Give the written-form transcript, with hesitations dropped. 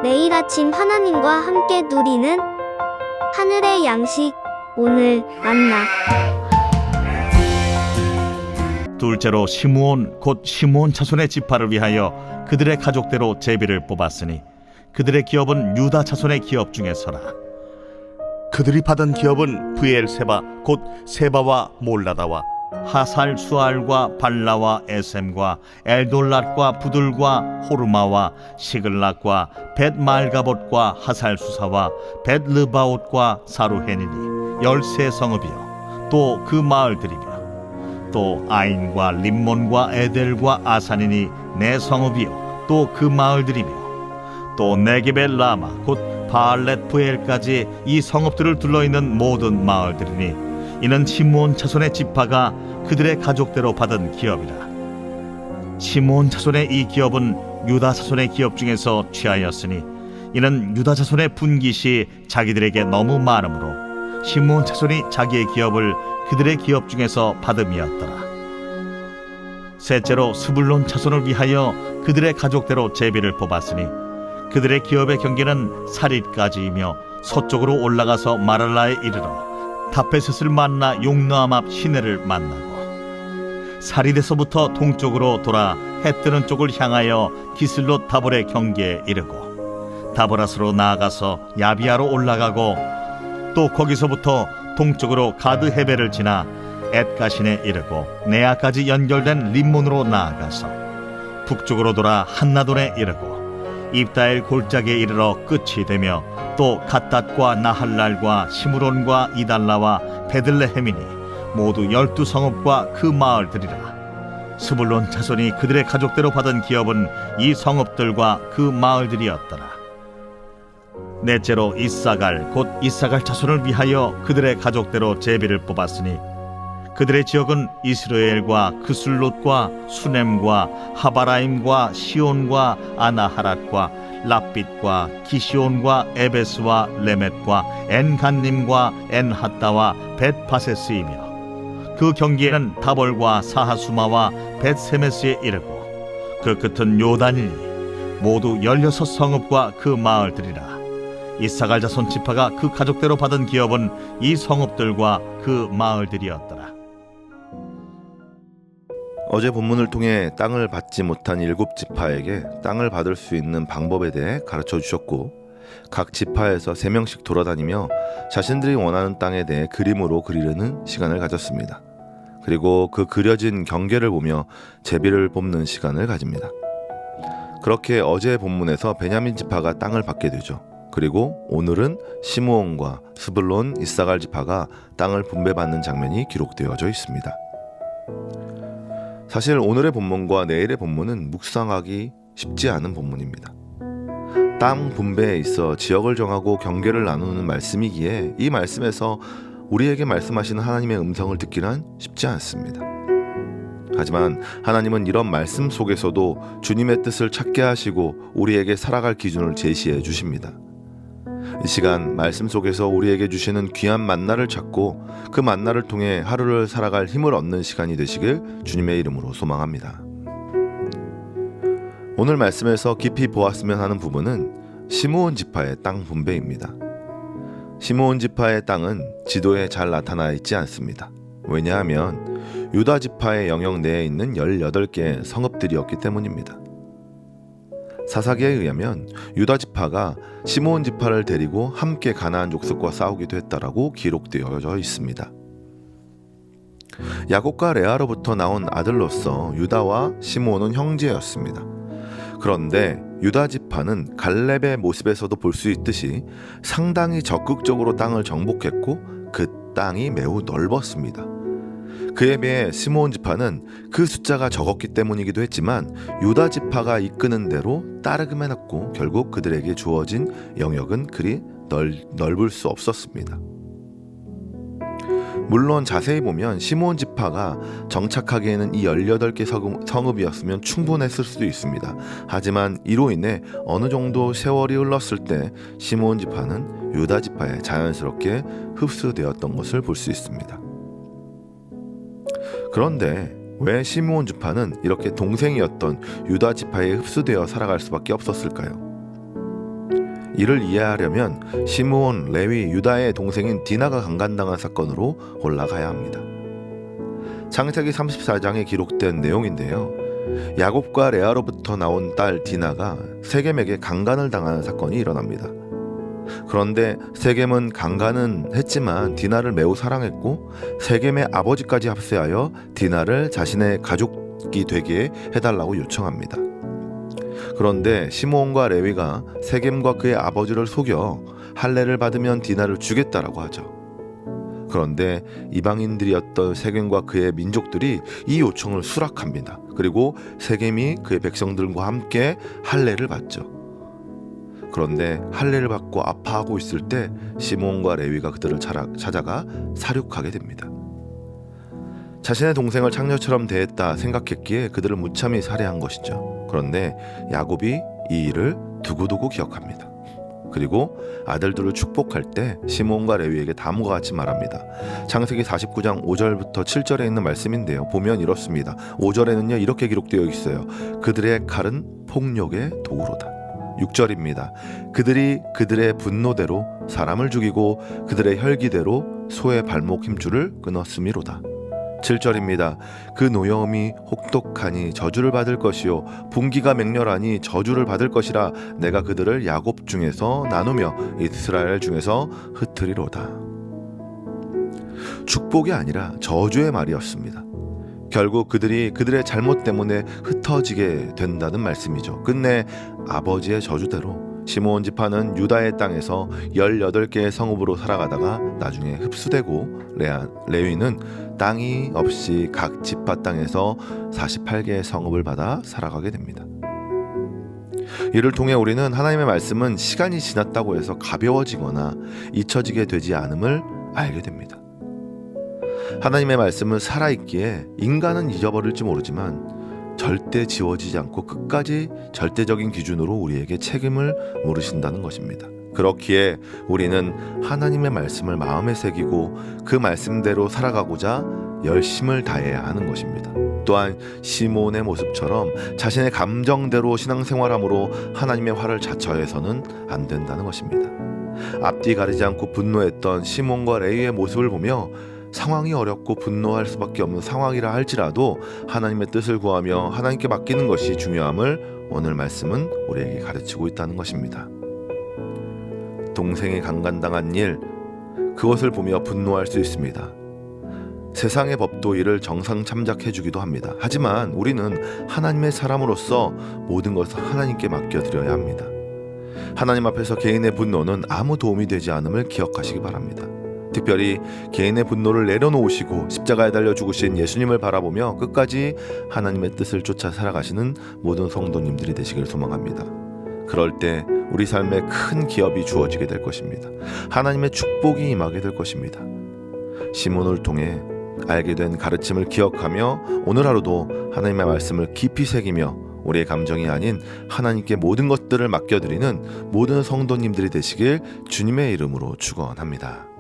매일 아침 하나님과 함께 누리는 하늘의 양식, 오늘 만나. 둘째로 시므온 곧 시므온 자손의 지파를 위하여 그들의 가족대로 제비를 뽑았으니 그들의 기업은 유다 자손의 기업 중에서라. 그들이 받은 기업은 브엘세바 곧 세바와 몰라다와 하살 수알과 발라와 에셈과 엘돌랏과 부들과 호르마와 시글락과 벳말가봇과 하살 수사와 벳르바옷과 사루헤니니 13성읍이요 또 그 마을들이며 또 아인과 림몬과 에델과 아산이니 4성읍이요 또 그 마을들이며 또 네겝의 라마 곧 바알렛 브엘까지 이 성읍들을 둘러있는 모든 마을들이니 이는 시므온 자손의 지파가 그들의 가족대로 받은 기업이라. 시므온 자손의 이 기업은 유다 자손의 기업 중에서 취하였으니 이는 유다 자손의 분깃이 자기들에게 너무 많으므로 시므온 자손이 자기의 기업을 그들의 기업 중에서 받음이었더라. 셋째로 스불론 자손을 위하여 그들의 가족대로 제비를 뽑았으니 그들의 기업의 경계는 사릿까지이며 서쪽으로 올라가서 마랄라에 이르러 다페셋을 만나 용노암 앞 시내를 만나고 사릿에서부터 동쪽으로 돌아 해 뜨는 쪽을 향하여 기슬롯 다볼의 경계에 이르고 다보라스로 나아가서 야비아로 올라가고 또 거기서부터 동쪽으로 가드 헤베를 지나 엣가신에 이르고 네아까지 연결된 림몬으로 나아가서 북쪽으로 돌아 한나돈에 이르고 입다엘 골짜기에 이르러 끝이 되며 또 갓닷과 나할랄과 시므론과 이달라와 베들레헴이니 모두 12성읍과 그 마을들이라. 스불론 자손이 그들의 가족대로 받은 기업은 이 성읍들과 그 마을들이었더라. 넷째로 이사갈 곧 이사갈 자손을 위하여 그들의 가족대로 제비를 뽑았으니 그들의 지역은 이스라엘과 그슬롯과 수넴과 하바라임과 시온과 아나하랏과 랍빗과 기시온과 에베스와 레멧과 엔간님과 엔핫다와 벳바세스이며 그 경계에는 다볼과 사하수마와 벳세메스에 이르고 그 끝은 요단이니 모두 16성읍과 그 마을들이라. 이사갈 자손 지파가 그 가족대로 받은 기업은 이 성읍들과 그 마을들이었더라. 어제 본문을 통해 땅을 받지 못한 7지파에게 땅을 받을 수 있는 방법에 대해 가르쳐 주셨고 각 지파에서 3명씩 돌아다니며 자신들이 원하는 땅에 대해 그림으로 그리려는 시간을 가졌습니다. 그리고 그 그려진 경계를 보며 제비를 뽑는 시간을 가집니다. 그렇게 어제 본문에서 베냐민 지파가 땅을 받게 되죠. 그리고 오늘은 시므온과 스불론, 이사갈 지파가 땅을 분배받는 장면이 기록되어져 있습니다. 사실 오늘의 본문과 내일의 본문은 묵상하기 쉽지 않은 본문입니다. 땅 분배에 있어 지역을 정하고 경계를 나누는 말씀이기에 이 말씀에서 우리에게 말씀하시는 하나님의 음성을 듣기란 쉽지 않습니다. 하지만 하나님은 이런 말씀 속에서도 주님의 뜻을 찾게 하시고 우리에게 살아갈 기준을 제시해 주십니다. 이 시간 말씀 속에서 우리에게 주시는 귀한 만나를 찾고 그 만나를 통해 하루를 살아갈 힘을 얻는 시간이 되시길 주님의 이름으로 소망합니다. 오늘 말씀에서 깊이 보았으면 하는 부분은 시므온 지파의 땅 분배입니다. 시므온 지파의 땅은 지도에 잘 나타나 있지 않습니다. 왜냐하면 유다 지파의 영역 내에 있는 18개의 성읍들이었기 때문입니다. 사사기에 의하면 유다 지파가 시므온 지파를 데리고 함께 가나안 족속과 싸우기도 했다라고 기록되어져 있습니다. 야곱과 레아로부터 나온 아들로서 유다와 시므온은 형제였습니다. 그런데 유다 지파는 갈렙의 모습에서도 볼 수 있듯이 상당히 적극적으로 땅을 정복했고 그 땅이 매우 넓었습니다. 그에 비해 시므온 지파는 그 숫자가 적었기 때문이기도 했지만 유다 지파가 이끄는 대로 따르기만 했고 결국 그들에게 주어진 영역은 그리 넓을 수 없었습니다. 물론 자세히 보면 시므온 지파가 정착하기에는 이 18개 성읍이었으면 충분했을 수도 있습니다. 하지만 이로 인해 어느 정도 세월이 흘렀을 때 시므온 지파는 유다 지파에 자연스럽게 흡수되었던 것을 볼 수 있습니다. 그런데 왜 시므온 지파는 이렇게 동생이었던 유다 지파에 흡수되어 살아갈 수밖에 없었을까요? 이를 이해하려면 시므온, 레위, 유다의 동생인 디나가 강간당한 사건으로 올라가야 합니다. 창세기 34장에 기록된 내용인데요. 야곱과 레아로부터 나온 딸 디나가 세겜에게 강간을 당하는 사건이 일어납니다. 그런데 세겜은 강간은 했지만 디나를 매우 사랑했고 세겜의 아버지까지 합세하여 디나를 자신의 가족이 되게 해달라고 요청합니다. 그런데 시므온과 레위가 세겜과 그의 아버지를 속여 할례를 받으면 디나를 주겠다라고 하죠. 그런데 이방인들이었던 세겜과 그의 민족들이 이 요청을 수락합니다. 그리고 세겜이 그의 백성들과 함께 할례를 받죠. 그런데 할례를 받고 아파하고 있을 때 시므온과 레위가 그들을 찾아가 사륙하게 됩니다. 자신의 동생을 창녀처럼 대했다 생각했기에 그들을 무참히 살해한 것이죠. 그런데 야곱이 이 일을 두고두고 기억합니다. 그리고 아들들을 축복할 때 시므온과 레위에게 다음과 같이 말합니다. 창세기 49장 5절부터 7절에 있는 말씀인데요. 보면 이렇습니다. 5절에는요 이렇게 기록되어 있어요. 그들의 칼은 폭력의 도구로다. 6절입니다. 그들이 그들의 분노대로 사람을 죽이고 그들의 혈기대로 소의 발목 힘줄을 끊었음이로다. 7절입니다. 그 노여움이 혹독하니 저주를 받을 것이요 분기가 맹렬하니 저주를 받을 것이라 내가 그들을 야곱 중에서 나누며 이스라엘 중에서 흩으리로다. 축복이 아니라 저주의 말이었습니다. 결국 그들의 잘못 때문에 흩어지게 된다는 말씀이죠. 끝내 아버지의 저주대로 시므온 지파는 유다의 땅에서 18개의 성읍으로 살아가다가 나중에 흡수되고 레위는 땅이 없이 각 지파 땅에서 48개의 성읍을 받아 살아가게 됩니다. 이를 통해 우리는 하나님의 말씀은 시간이 지났다고 해서 가벼워지거나 잊혀지게 되지 않음을 알게 됩니다. 하나님의 말씀은 살아있기에 인간은 잊어버릴지 모르지만 절대 지워지지 않고 끝까지 절대적인 기준으로 우리에게 책임을 물으신다는 것입니다. 그렇기에 우리는 하나님의 말씀을 마음에 새기고 그 말씀대로 살아가고자 열심을 다해야 하는 것입니다. 또한 시므온의 모습처럼 자신의 감정대로 신앙생활함으로 하나님의 화를 자처해서는 안 된다는 것입니다. 앞뒤 가리지 않고 분노했던 시므온과 레위의 모습을 보며 상황이 어렵고 분노할 수밖에 없는 상황이라 할지라도 하나님의 뜻을 구하며 하나님께 맡기는 것이 중요함을 오늘 말씀은 우리에게 가르치고 있다는 것입니다. 동생이 강간당한 일, 그것을 보며 분노할 수 있습니다. 세상의 법도 이를 정상 참작해주기도 합니다. 하지만 우리는 하나님의 사람으로서 모든 것을 하나님께 맡겨드려야 합니다. 하나님 앞에서 개인의 분노는 아무 도움이 되지 않음을 기억하시기 바랍니다. 특별히 개인의 분노를 내려놓으시고 십자가에 달려 죽으신 예수님을 바라보며 끝까지 하나님의 뜻을 쫓아 살아가시는 모든 성도님들이 되시길 소망합니다. 그럴 때 우리 삶에 큰 기업이 주어지게 될 것입니다. 하나님의 축복이 임하게 될 것입니다. 시므온을 통해 알게 된 가르침을 기억하며 오늘 하루도 하나님의 말씀을 깊이 새기며 우리의 감정이 아닌 하나님께 모든 것들을 맡겨드리는 모든 성도님들이 되시길 주님의 이름으로 축원합니다.